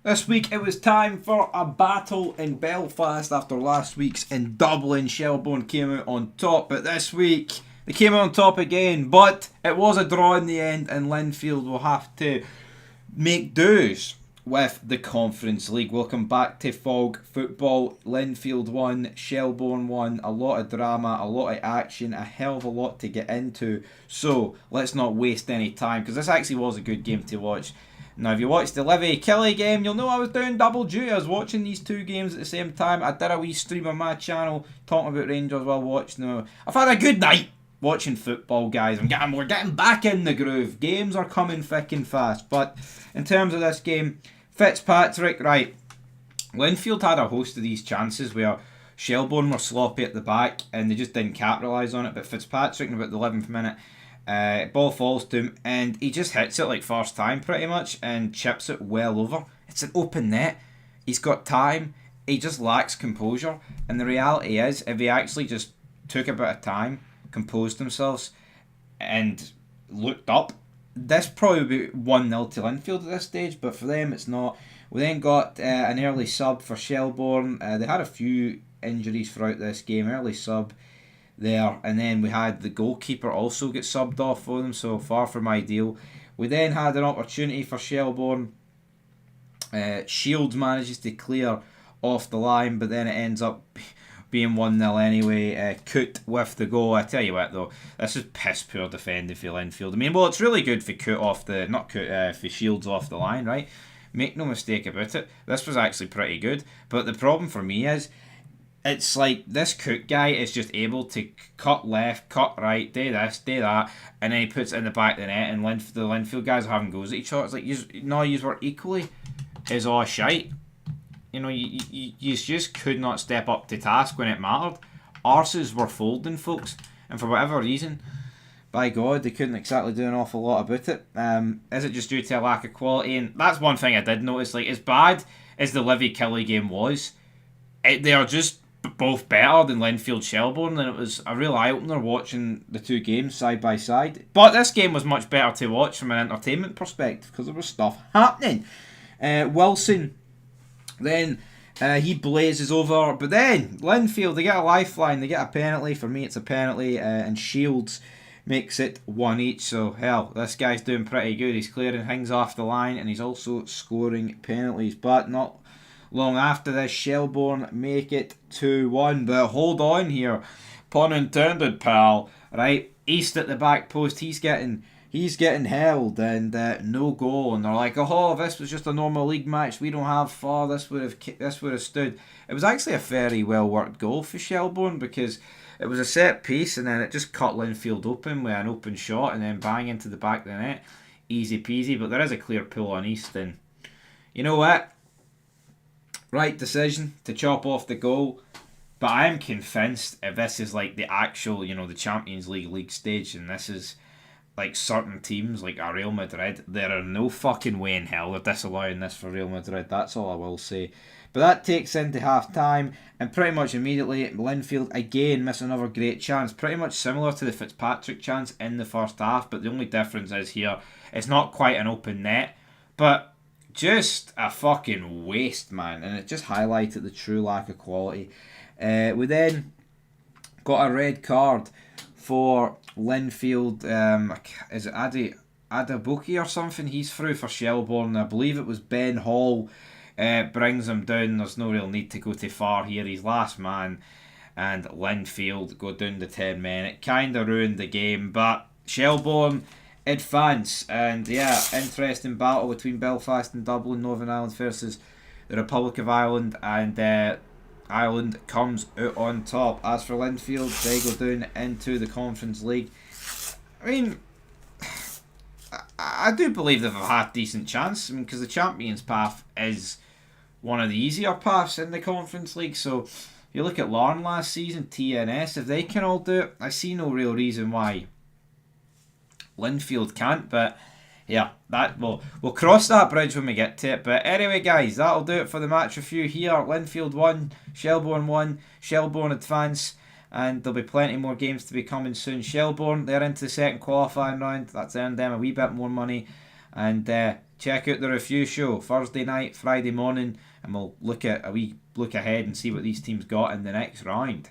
This week it was time for a battle in Belfast after last week's in Dublin. Shelbourne came out on top, but this week they came out on top again. But it was a draw in the end, and Linfield will have to make dues with the Conference League. Welcome back to Fog Football. Linfield won, Shelbourne won. A lot of drama, a lot of action, a hell of a lot to get into. So let's not waste any time because this actually was a good game to watch. Now, if you watched the Livy Kelly game, you'll know I was doing double duty. I was watching these two games at the same time. I did a wee stream on my channel talking about Rangers while watching them. I've had a good night watching football, guys. We're getting back in the groove. Games are coming thick and fast. But in terms of this game, Fitzpatrick, right. Linfield had a host of these chances where Shelbourne were sloppy at the back and they just didn't capitalise on it. But Fitzpatrick, in about the 11th minute, ball falls to him and he just hits it like first time pretty much and chips it well over. It's an open net. He's got time. He just lacks composure. And the reality is, if he actually just took a bit of time, composed themselves, and looked up, this probably would be 1-0 to Linfield at this stage, but for them it's not. We then got an early sub for Shelbourne. They had a few injuries throughout this game. Early sub there, and then we had the goalkeeper also get subbed off for them, so far from ideal. We then had an opportunity for Shelbourne. Shields manages to clear off the line, but then it ends up being 1-0 anyway. Coot with the goal. I tell you what though, this is piss poor defending for Linfield. I mean, well, it's really good for Coot off the, not Coot, for Shields off the line, right? Make no mistake about it, this was actually pretty good, but the problem for me is, it's like this Cook guy is just able to cut left, cut right, do this, do that, and then he puts it in the back of the net, and the Linfield guys are having goes at each other. It's like, you were equally is all shite. You know, you just could not step up to task when it mattered. Arses were folding, folks, and for whatever reason, by God, they couldn't exactly do an awful lot about it. Is it just due to a lack of quality? And that's one thing I did notice. Like, as bad as the Livy Kelly game was, they are just both better than Linfield Shelbourne, and it was a real eye-opener watching the two games side by side. But this game was much better to watch from an entertainment perspective because there was stuff happening. Wilson, then he blazes over, but then Linfield, they get a lifeline, they get a penalty. For me it's a penalty, and Shields makes it one each, so hell, this guy's doing pretty good. He's clearing things off the line and he's also scoring penalties, but not long after this, Shelbourne make it 2-1. But hold on here, pun intended, pal. Right, East at the back post. He's getting held and no goal. And they're like, oh, this was just a normal league match. We don't have far. This would have stood. It was actually a very well worked goal for Shelbourne because it was a set piece and then it just cut Linfield open with an open shot and then bang into the back of the net. Easy peasy. But there is a clear pull on East, and you know what? Right decision to chop off the goal, but I am convinced if this is like the actual, the Champions League stage, and this is like certain teams like a Real Madrid, there are no fucking way in hell they're disallowing this for Real Madrid. That's all I will say. But that takes into half time, and pretty much immediately Linfield again miss another great chance, pretty much similar to the Fitzpatrick chance in the first half, but the only difference is here it's not quite an open net, but just a fucking waste, man, and it just highlighted the true lack of quality. We then got a red card for Linfield. Is it Adabuki or something? He's through for Shelbourne. I believe it was Ben Hall. Brings him down. There's no real need to go too far here. He's last man, and Linfield go down to 10 men. It kind of ruined the game, but Shelbourne advance, and yeah, interesting battle between Belfast and Dublin, Northern Ireland versus the Republic of Ireland, and Ireland comes out on top. As for Linfield, they go down into the Conference League. I mean, I do believe they've had decent chance, because the Champions path is one of the easier paths in the Conference League. So if you look at Larne last season, TNS, if they can all do it, I see no real reason why Linfield can't. But yeah, we'll cross that bridge when we get to it. But anyway, guys, that'll do it for the match review here. Linfield won, Shelbourne won, Shelbourne advance, and there'll be plenty more games to be coming soon. Shelbourne, they're into the second qualifying round. That's earned them a wee bit more money. And check out the review show Thursday night, Friday morning, and we'll look at a wee look ahead and see what these teams got in the next round.